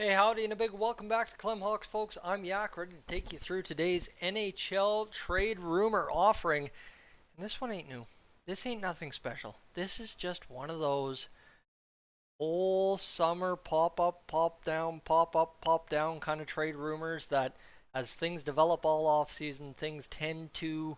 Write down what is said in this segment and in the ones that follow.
Hey, howdy, and a big welcome back to Clem Hawks, folks. I'm Yak, ready to take you through today's NHL trade rumor offering. And this one ain't new. This ain't nothing special. This is just one of those all summer pop up, pop down, pop up, pop down kind of trade rumors that as things develop all off season, things tend to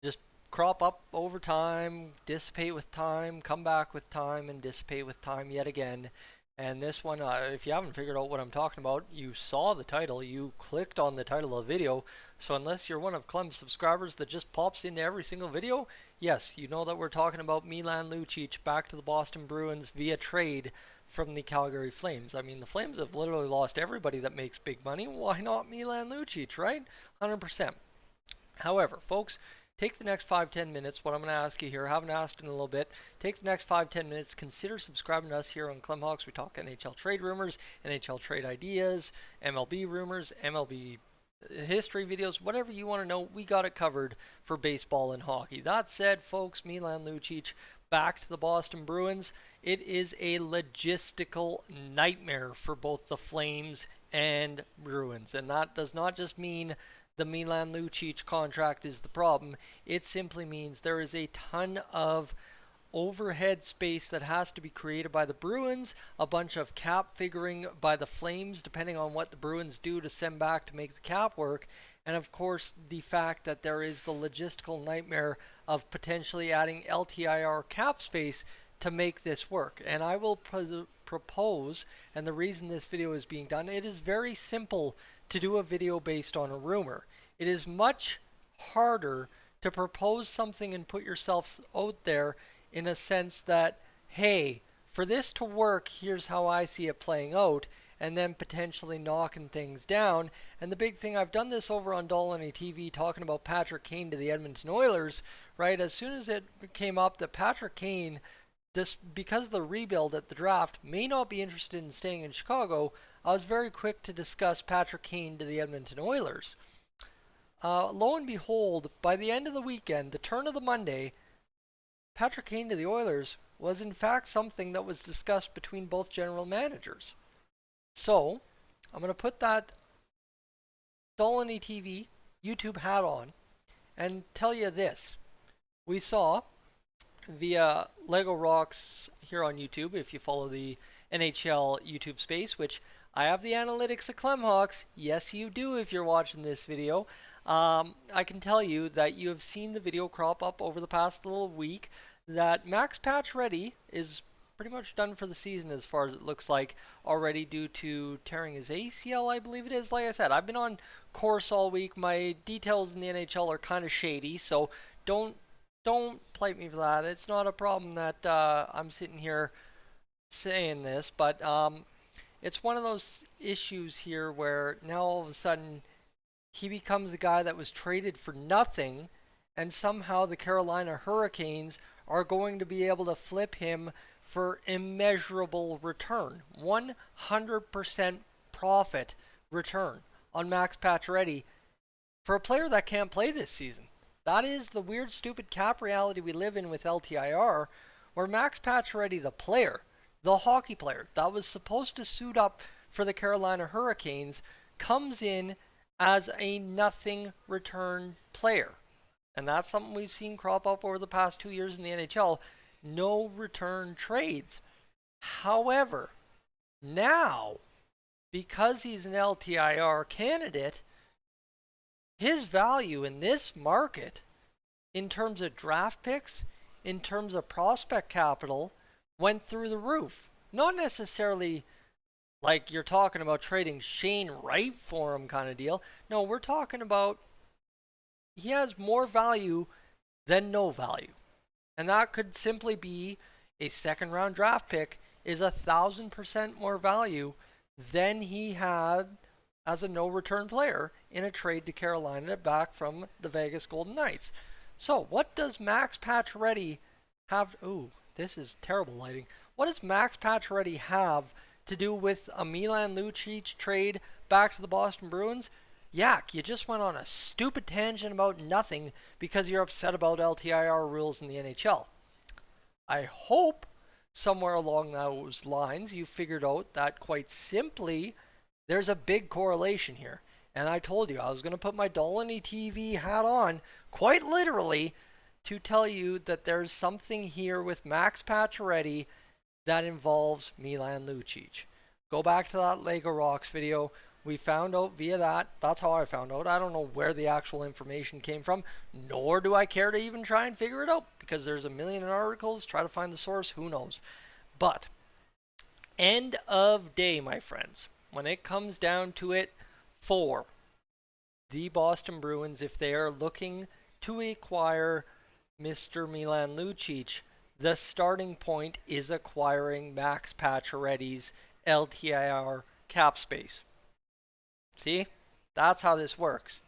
just crop up over time, dissipate with time, come back with time, and dissipate with time yet again. And this one, if you haven't figured out what I'm talking about, you saw the title, you clicked on the title of the video. So unless you're one of Clem's subscribers that just pops into every single video, yes, you know that we're talking about Milan Lucic back to the Boston Bruins via trade from the Calgary Flames. I mean, the Flames have literally lost everybody that makes big money. Why not Milan Lucic, right? 100%. However, folks, take the next 5-10 minutes. What I'm going to ask you here, I haven't asked in a little bit. Take the next 5-10 minutes. Consider subscribing to us here on Clem Hawks. We talk NHL trade rumors, NHL trade ideas, MLB rumors, MLB history videos, whatever you want to know. We got it covered for baseball and hockey. That said, folks, Milan Lucic back to the Boston Bruins. It is a logistical nightmare for both the Flames and Bruins. And that does not just mean the Milan Lucic contract is the problem. It simply means there is a ton of overhead space that has to be created by the Bruins, a bunch of cap figuring by the Flames, depending on what the Bruins do to send back to make the cap work, and of course the fact that there is the logistical nightmare of potentially adding LTIR cap space to make this work. And I will propose, and the reason this video is being done, it is very simple to do a video based on a rumor. It is much harder to propose something and put yourself out there in a sense that, hey, for this to work, here's how I see it playing out, and then potentially knocking things down. And the big thing, I've done this over on Dolany TV talking about Patrick Kane to the Edmonton Oilers, right? As soon as it came up that Patrick Kane, because of the rebuild at the draft, may not be interested in staying in Chicago, I was very quick to discuss Patrick Kane to the Edmonton Oilers. Lo and behold, by the end of the weekend, the turn of the Monday, Patrick Kane to the Oilers was in fact something that was discussed between both general managers. So, I'm going to put that Dolany TV YouTube hat on and tell you this. We saw via Lego Rocks here on YouTube, if you follow the NHL YouTube space, which I have the analytics of Clem Hawks. Yes, you do if you're watching this video. I can tell you that you have seen the video crop up over the past little week that Max Pacioretty is pretty much done for the season as far as it looks like already due to tearing his ACL, I believe it is. Like I said, I've been on course all week. My details in the NHL are kind of shady, so don't plate me for that. It's not a problem that I'm sitting here saying this, but it's one of those issues here where now all of a sudden he becomes a guy that was traded for nothing, and somehow the Carolina Hurricanes are going to be able to flip him for immeasurable return. 100% profit return on Max Pacioretty for a player that can't play this season. That is the weird, stupid cap reality we live in with LTIR, where Max Pacioretty, the player, the hockey player that was supposed to suit up for the Carolina Hurricanes, comes in as a nothing return player. And that's something we've seen crop up over the past 2 years in the NHL. No return trades. However, now, because he's an LTIR candidate, his value in this market, in terms of draft picks, in terms of prospect capital, went through the roof. Not necessarily like you're talking about trading Shane Wright for him kind of deal. No, we're talking about he has more value than no value. And that could simply be a second round draft pick is 1,000% more value than he had as a no return player in a trade to Carolina back from the Vegas Golden Knights. So what does Max Pacioretty have? Ooh, this is terrible lighting. What does Max Pacioretty have to do with a Milan Lucic trade back to the Boston Bruins? Yak, you just went on a stupid tangent about nothing because you're upset about LTIR rules in the NHL. I hope somewhere along those lines you figured out that quite simply There's a big correlation here. And I told you I was going to put my Dolany TV hat on, quite literally, to tell you that there's something here with Max Pacioretty that involves Milan Lucic. Go back to that Lego Rocks video. We found out via that. That's how I found out. I don't know where the actual information came from, nor do I care to even try and figure it out because there's a million articles. Try to find the source. Who knows? But end of day, my friends, when it comes down to it, for the Boston Bruins, if they are looking to acquire Mr. Milan Lucic, the starting point is acquiring Max Pacioretty's LTIR cap space. See? That's how this works.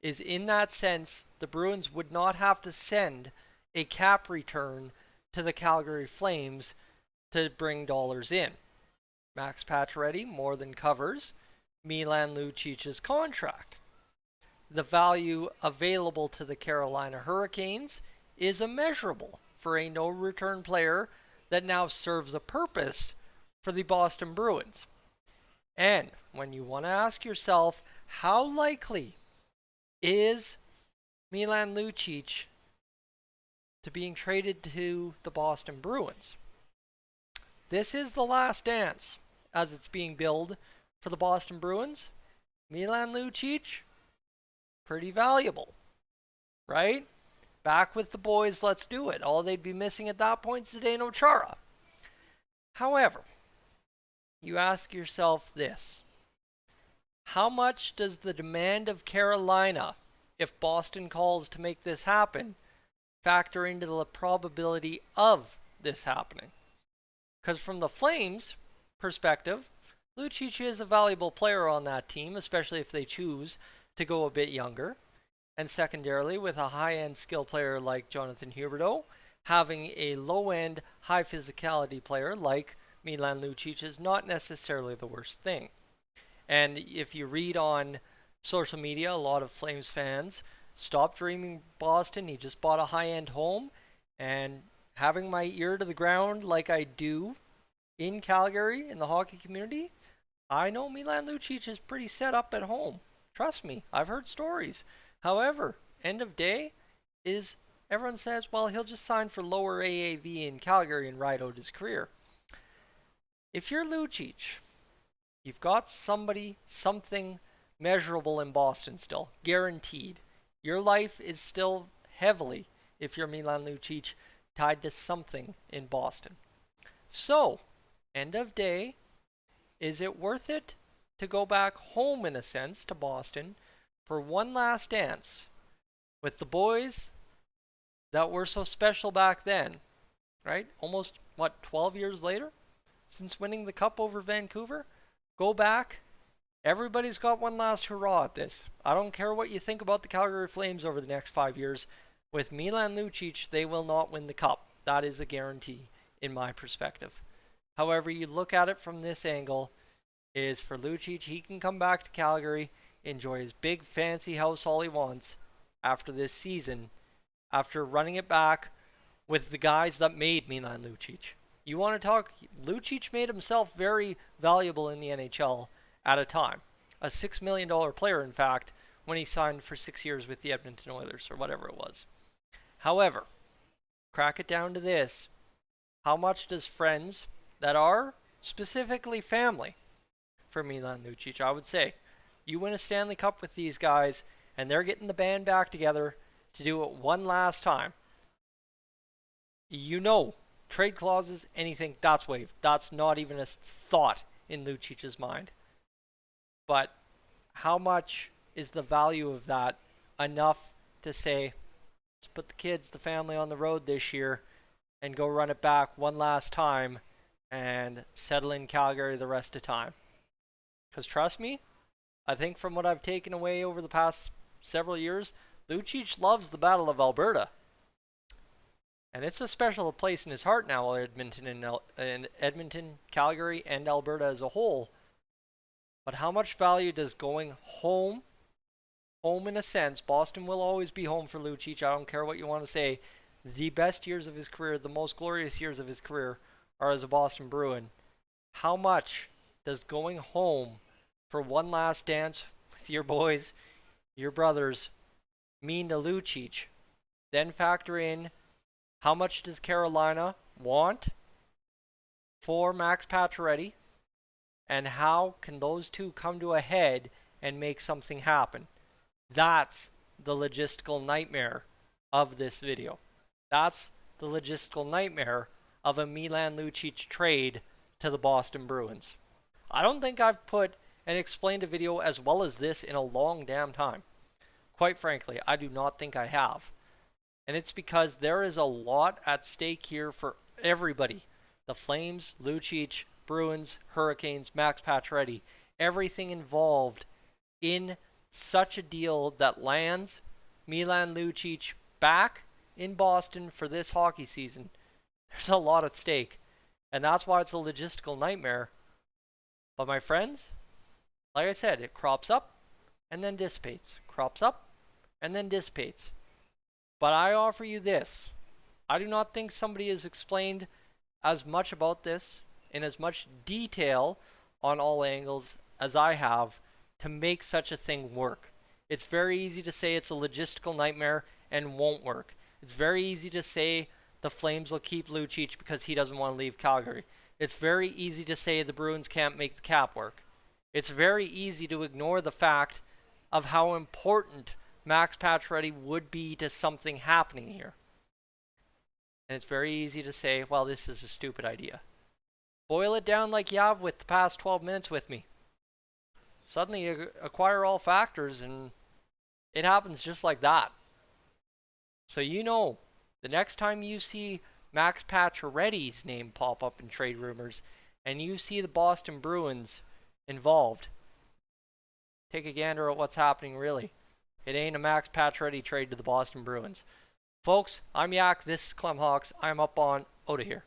Is in that sense, the Bruins would not have to send a cap return to the Calgary Flames to bring dollars in. Max Pacioretty more than covers Milan Lucic's contract. The value available to the Carolina Hurricanes is immeasurable for a no-return player that now serves a purpose for the Boston Bruins. And when you want to ask yourself, how likely is Milan Lucic to being traded to the Boston Bruins? This is the last dance as it's being billed for the Boston Bruins. Milan Lucic, pretty valuable, right? Back with the boys, let's do it. All they'd be missing at that point is Zdeno Chara. However, you ask yourself this. How much does the demand of Carolina, if Boston calls to make this happen, factor into the probability of this happening? Because from the Flames' perspective, Lucic is a valuable player on that team, especially if they choose to go a bit younger. And secondarily, with a high-end skill player like Jonathan Huberdeau, having a low-end, high physicality player like Milan Lucic is not necessarily the worst thing. And if you read on social media, a lot of Flames fans, stop dreaming Boston. He just bought a high-end home. And having my ear to the ground like I do in Calgary, in the hockey community, I know Milan Lucic is pretty set up at home. Trust me, I've heard stories. However, end of day is everyone says, well, he'll just sign for lower AAV in Calgary and ride out his career. If you're Lucic, you've got something measurable in Boston still, guaranteed. Your life is still heavily, if you're Milan Lucic, tied to something in Boston. So, end of day, is it worth it to go back home, in a sense, to Boston for one last dance with the boys that were so special back then, right? Almost, 12 years later since winning the Cup over Vancouver? Go back. Everybody's got one last hurrah at this. I don't care what you think about the Calgary Flames over the next 5 years. With Milan Lucic, they will not win the Cup. That is a guarantee, in my perspective. However you look at it from this angle, is for Lucic, he can come back to Calgary, enjoy his big fancy house all he wants after this season, after running it back with the guys that made Milan Lucic. You want to talk, Lucic made himself very valuable in the NHL at a time. A $6 million player, in fact, when he signed for 6 years with the Edmonton Oilers, or whatever it was. However, crack it down to this. How much does friends that are specifically family for Milan Lucic, I would say, you win a Stanley Cup with these guys, and they're getting the band back together to do it one last time. You know, trade clauses, anything, that's waived. That's not even a thought in Lucic's mind. But how much is the value of that enough to say, let's put the kids, the family on the road this year and go run it back one last time and settle in Calgary the rest of the time? Because trust me, I think from what I've taken away over the past several years, Lucic loves the Battle of Alberta. And it's a special place in his heart now, Edmonton, Calgary, and Alberta as a whole. But how much value does going home in a sense, Boston will always be home for Lucic, I don't care what you want to say, the best years of his career, the most glorious years of his career are as a Boston Bruin. How much does going home for one last dance with your boys, your brothers, Milan Lucic. Then factor in how much does Carolina want for Max Pacioretty, and how can those two come to a head and make something happen. That's the logistical nightmare of this video. That's the logistical nightmare of a Milan Lucic trade to the Boston Bruins. I don't think I've put and explained a video as well as this in a long damn time. Quite frankly, I do not think I have. And it's because there is a lot at stake here for everybody. The Flames, Lucic, Bruins, Hurricanes, Max Pacioretty, everything involved in such a deal that lands Milan Lucic back in Boston for this hockey season. There's a lot at stake, and that's why it's a logistical nightmare. But my friends, like I said, it crops up and then dissipates. Crops up and then dissipates. But I offer you this. I do not think somebody has explained as much about this in as much detail on all angles as I have to make such a thing work. It's very easy to say it's a logistical nightmare and won't work. It's very easy to say the Flames will keep Lucic because he doesn't want to leave Calgary. It's very easy to say the Bruins can't make the cap work. It's very easy to ignore the fact of how important Max Pacioretty would be to something happening here. And it's very easy to say, well, this is a stupid idea. Boil it down like you have with the past 12 minutes with me. Suddenly you acquire all factors and it happens just like that. So you know, the next time you see Max Pacioretty's name pop up in trade rumors and you see the Boston Bruins involved, take a gander at what's happening really. It ain't a Max Pacioretty trade to the Boston Bruins. Folks, I'm Yak, this is Clem Hawks. I'm up on out of here.